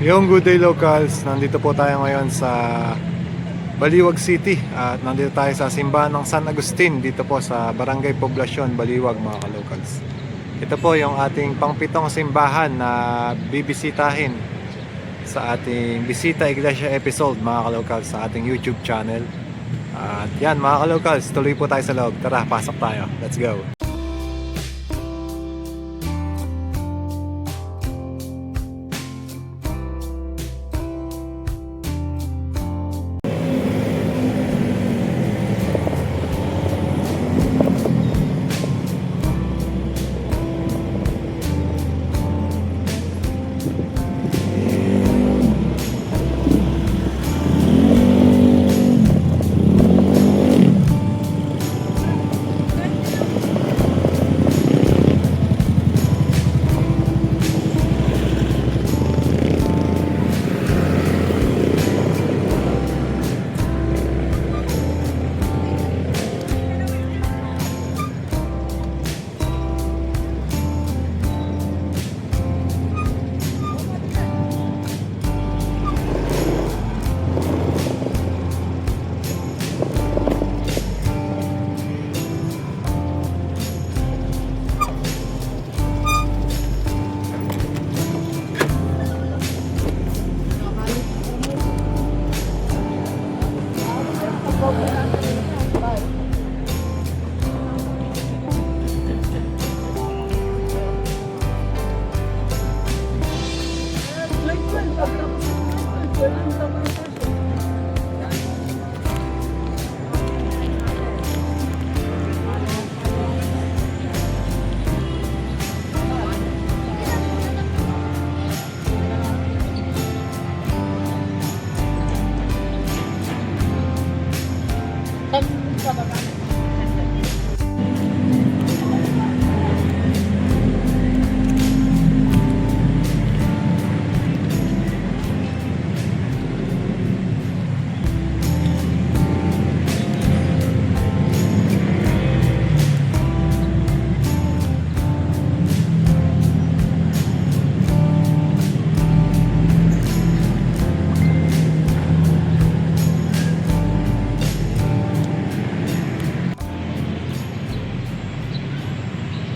Yung Good Day Locals, nandito po tayo ngayon sa Baliwag City at nandito tayo sa simbahan ng San Agustin dito po sa Barangay Poblacion, Baliwag mga ka-locals. Ito po yung ating pangpitong simbahan na bibisitahin sa ating Bisita Iglesia episode mga ka-locals sa ating YouTube channel. At yan mga ka-locals, tuloy po tayo sa loob. Tara, pasok tayo. Let's go!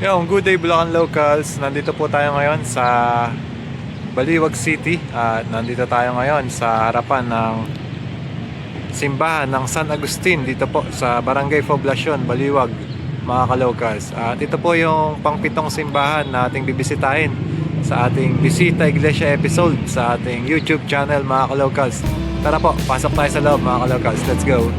Yung Good Day Bulacan Locals, nandito po tayo ngayon sa Baliwag City at nandito tayo ngayon sa harapan ng simbahan ng San Agustin dito po sa Barangay Poblacion, Baliwag mga ka-locals. At ito po yung pangpitong simbahan na ating bibisitahin sa ating Bisita Iglesia episode sa ating YouTube channel mga ka-locals. Tara po, pasok tayo sa loob mga ka-locals. Let's go!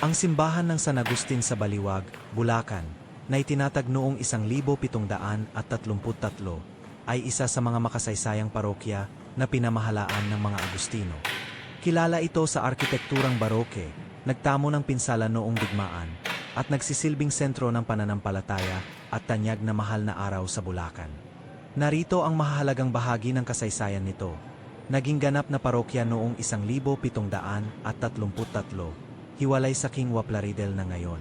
Ang simbahan ng San Agustin sa Baliwag, Bulacan, na itinatag noong 1733 ay isa sa mga makasaysayang parokya na pinamahalaan ng mga Agustino. Kilala ito sa arkitekturang baroke, nagtamo ng pinsala noong digmaan, at nagsisilbing sentro ng pananampalataya at tanyag na mahal na araw sa Bulacan. Narito ang mahahalagang bahagi ng kasaysayan nito. Naging ganap na parokya noong 1733, hiwalay sa King Waplaridel na ngayon.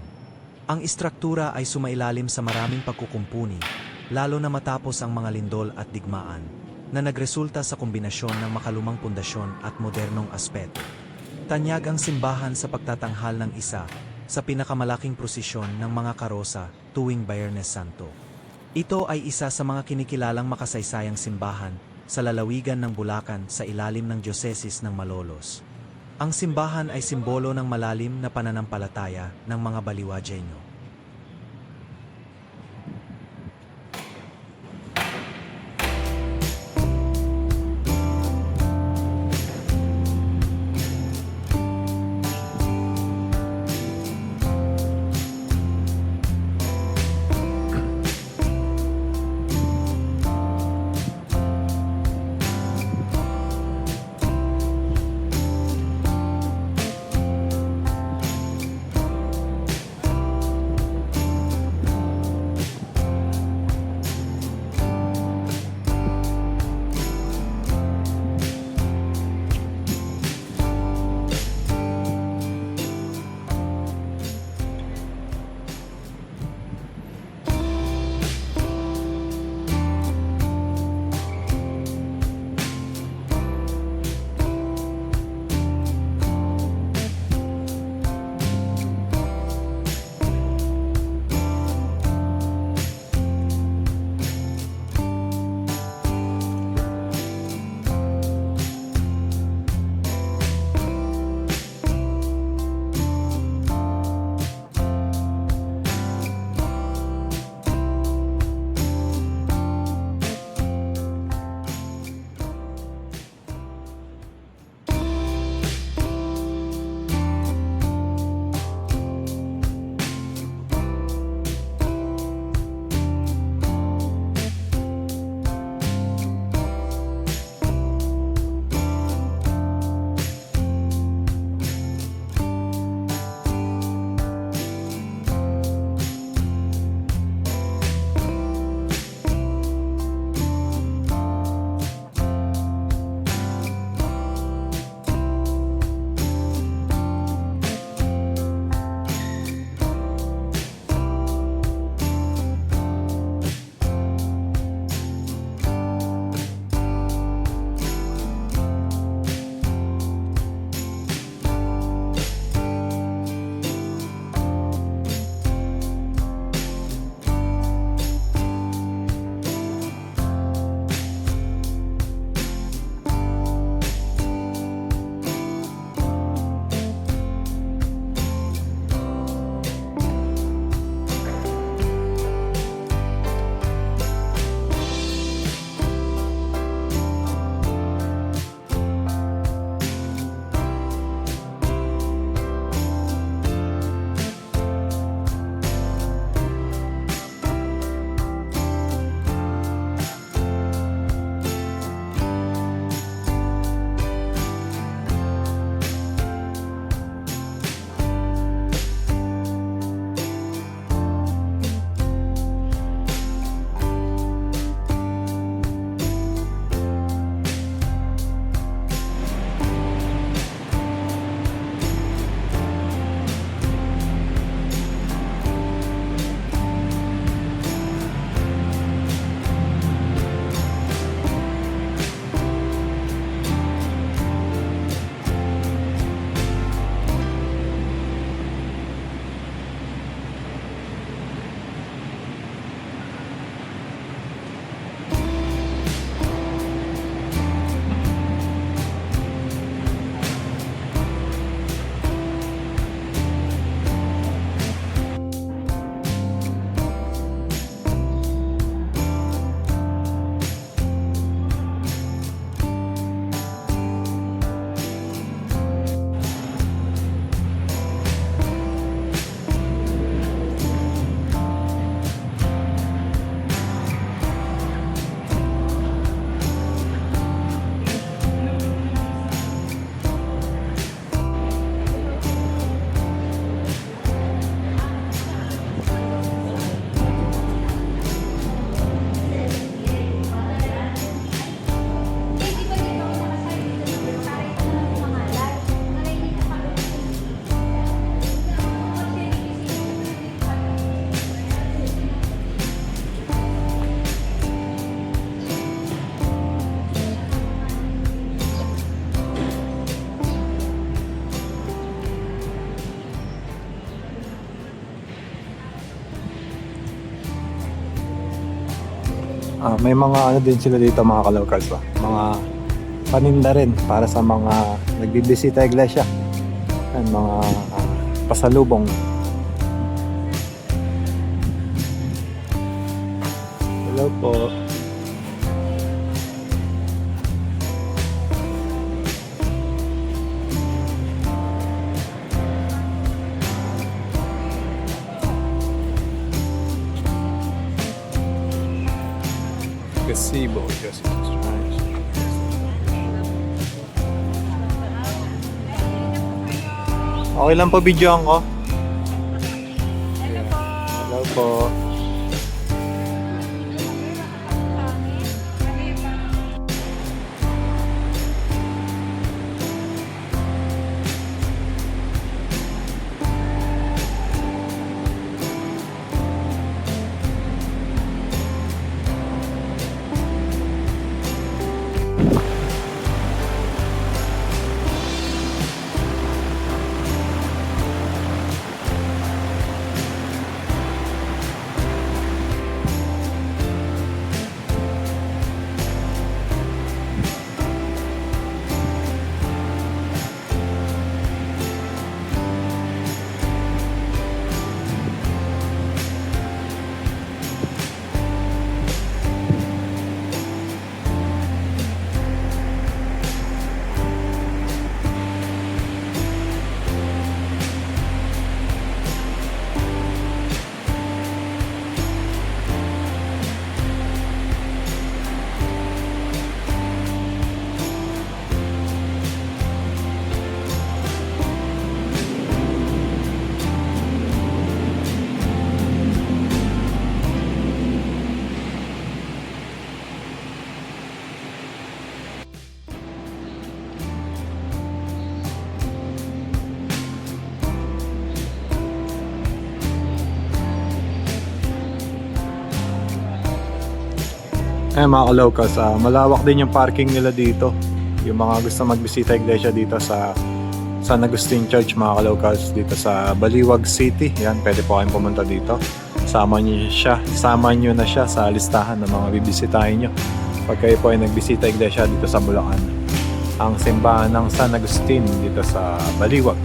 Ang istruktura ay sumailalim sa maraming pagkukumpuni, lalo na matapos ang mga lindol at digmaan, na nagresulta sa kombinasyon ng makalumang pundasyon at modernong aspeto. Tanyag ang simbahan sa pagtatanghal ng isa sa pinakamalaking prosesyon ng mga karosa tuwing Biyernes Santo. Ito ay isa sa mga kinikilalang makasaysayang simbahan sa lalawigan ng Bulacan sa ilalim ng Diocese ng Malolos. Ang simbahan ay simbolo ng malalim na pananampalataya ng mga Baliwagenyo. May mga ano din sila dito mga kalocals ba? Mga paninda rin para sa mga nagbibisita iglesia. Yan, mga pasalubong. Hello po. Gazebo, Jesus Christ. Okay lang po videoan ko. Hello po. Mga kalocals, malawak din yung parking nila dito. Yung mga gusto magbisita iglesia dito sa San Agustin Church mga kalocals dito sa Baliwag City. Yan, pwede po kayong pumunta dito. Sama nyo na siya sa listahan ng mga bibisitahin nyo pag kayo po ay nagbisita iglesia dito sa Bulacan. Ang simbahan ng San Agustin dito sa Baliwag.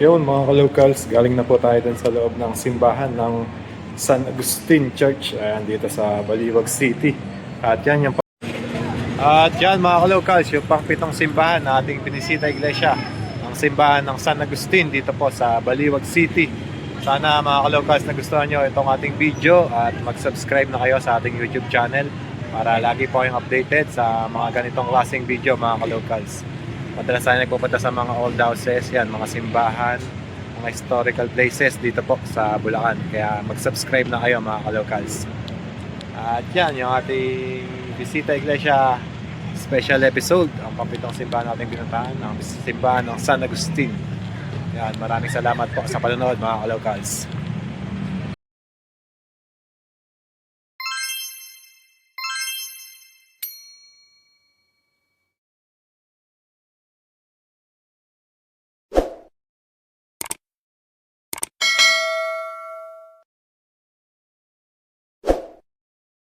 Yun mga ka-locals, galing na po tayo dun sa loob ng simbahan ng San Agustin Church. Ayan, dito sa Baliwag City. At yan yung mga ka-locals, yung pang-pitong simbahan na ating binisita iglesia. Ang simbahan ng San Agustin dito po sa Baliwag City. Sana mga ka-locals nagustuhan nyo itong ating video at mag-subscribe na kayo sa ating YouTube channel para lagi po kayong updated sa mga ganitong klaseng video mga ka-locals. Madalas tayo nagpupunta sa mga old houses, yan, mga simbahan, mga historical places dito po sa Bulacan. Kaya mag-subscribe na kayo mga ka-locals. At yan, yung ating bisita iglesia special episode, ang pampitong simbahan natin pinuntahan, ang simbahan ng San Agustin. Yan, maraming salamat po sa panonood mga ka-locals.